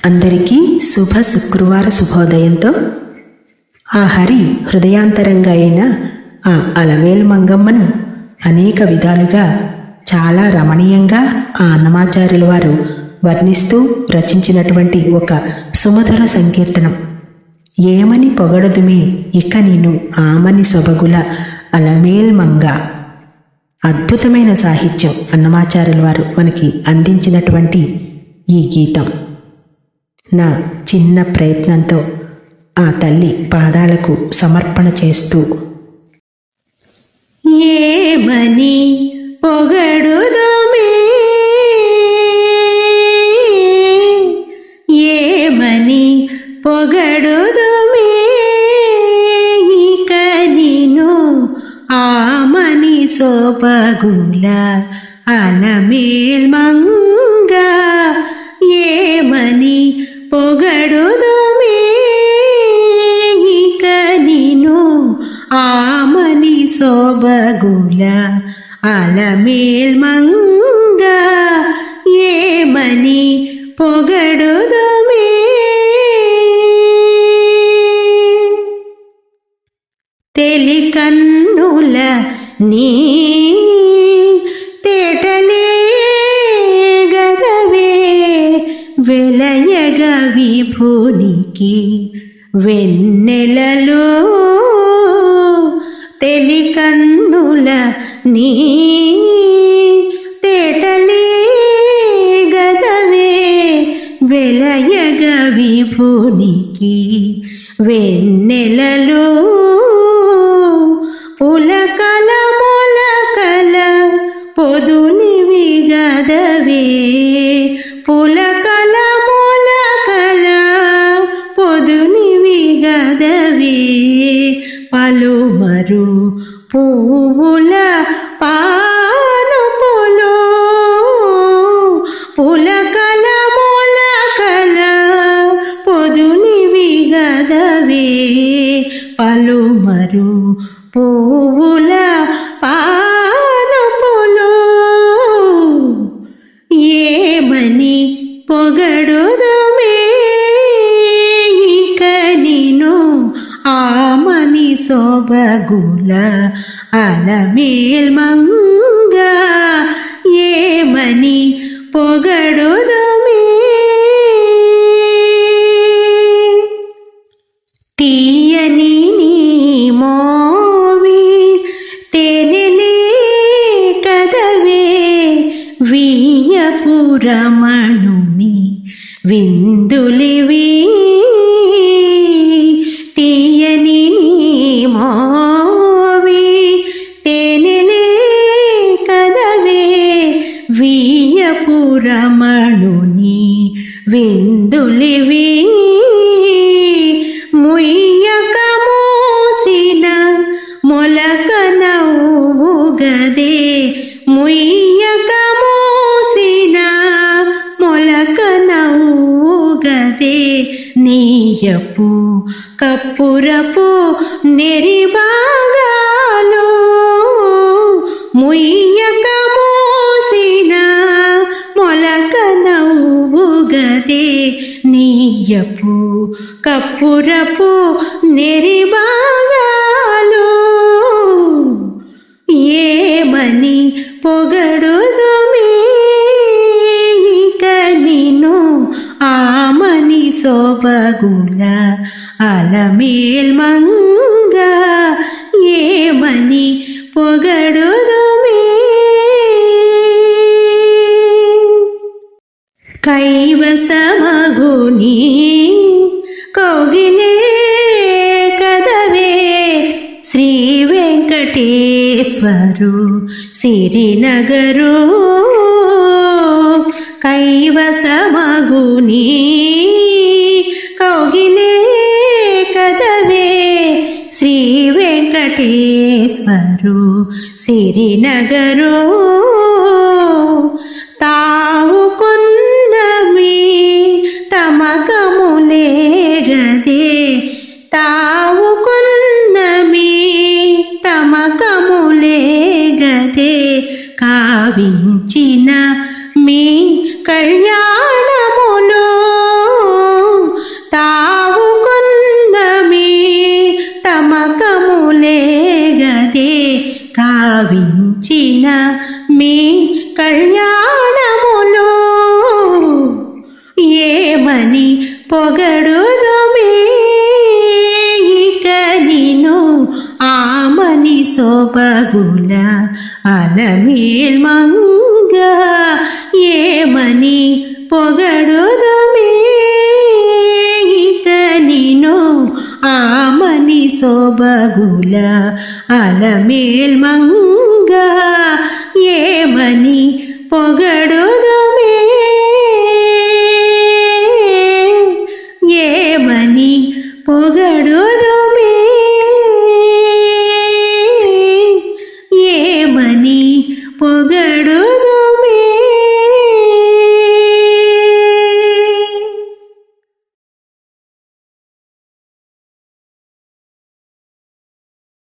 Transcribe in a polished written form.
అందరికీ శుభ శుక్రవార శుభోదయంతో ఆ హరి హృదయాంతరంగా అయిన ఆ అలమేలు మంగమ్మను అనేక విధాలుగా చాలా రమణీయంగా ఆ అన్నమాచార్యుల వారు వర్ణిస్తూ రచించినటువంటి ఒక సుమధుర సంకీర్తనం. ఏమని పొగడదుమే ఇక నేను ఆమని సొబగుల అలమేల్ మంగ. అద్భుతమైన సాహిత్యం అన్నమాచార్యుల వారు మనకి అందించినటువంటి ఈ గీతం నా చిన్న ప్రయత్నంతో ఆ తల్లి పాదాలకు సమర్పణ చేస్తూ, ఏమని పొగడుదుమే ఏమని పొగడుదుమే ఇక నిను ఆమని సొబగుల అలమేల్ మంగ. ఏమని పొగడుదుమే ఇక నిను ఆమని సొబగుల అలమేల్ మంగ. ఏమని పొగడుదుమే. తెలికన్నుల నీ తేటలే గదవే వెలయగ విభునికి వెన్నెలలో. తెలికన్నుల నీ తేటలే గదవే వెలయగ విభునికి వెన్నెలలో. పులకల మొలకల పొదునివి గదవే పులకల మొలకల పొదునివి గదవే పలుమరు పువ్వుల పానుపులు. పులకల మొలకల పొదునివి గదవే పలుమరు పువ్వుల పానుపులు. ఏమని పొగడుదుమే ఇక నిను ఆమని సొబగుల అలమేల్ మంగ. ఏమని పొగడుదుమే. తీయని నీ మోవి తేనెలే కదవే వియ్యపురమణుని విందులివి. తీయని నీ మోవి తేనెలే కదవే వియ్యపురమణుని విందులివి. ముయ్యక మూసిన మొలక నవ్వు గదే ముయ్యక మూసిన మొలక నవ్వు గదే నీయపు కప్పురపు నెరిబాగాలు. ముయ్యక మూసిన మొలక నవ్వు గదే నీయపు కప్పురపు నెరిబాగాలు. ఏమని పొగడుదుమే ఇక నిను ఆమని సొబగుల అలమేల్ మంగ. ఏమని పొగడుదుమే. కైవసమగుని కౌగిలే కదవే శ్రీ వెంకటేశ్వరు సిరినగరు. కైవసమగుని కౌగిలే కదవే శ్రీ వెంకటేశ్వరు సిరినగరు. తావుకున్నవి తమకములే గదే తావుకున్నవి తమకములే గదే కావించిన మీ కళ్యాణములో ఏమని పొగడుదుమే ఇక నిను ఆమని సోబగుల అలమేల్ మంగ ఏమని పొగడుదుమే ఇక నిను ఆమని సోబగుల అలమేల్ మంగ ఏమని పొగడుదుమే.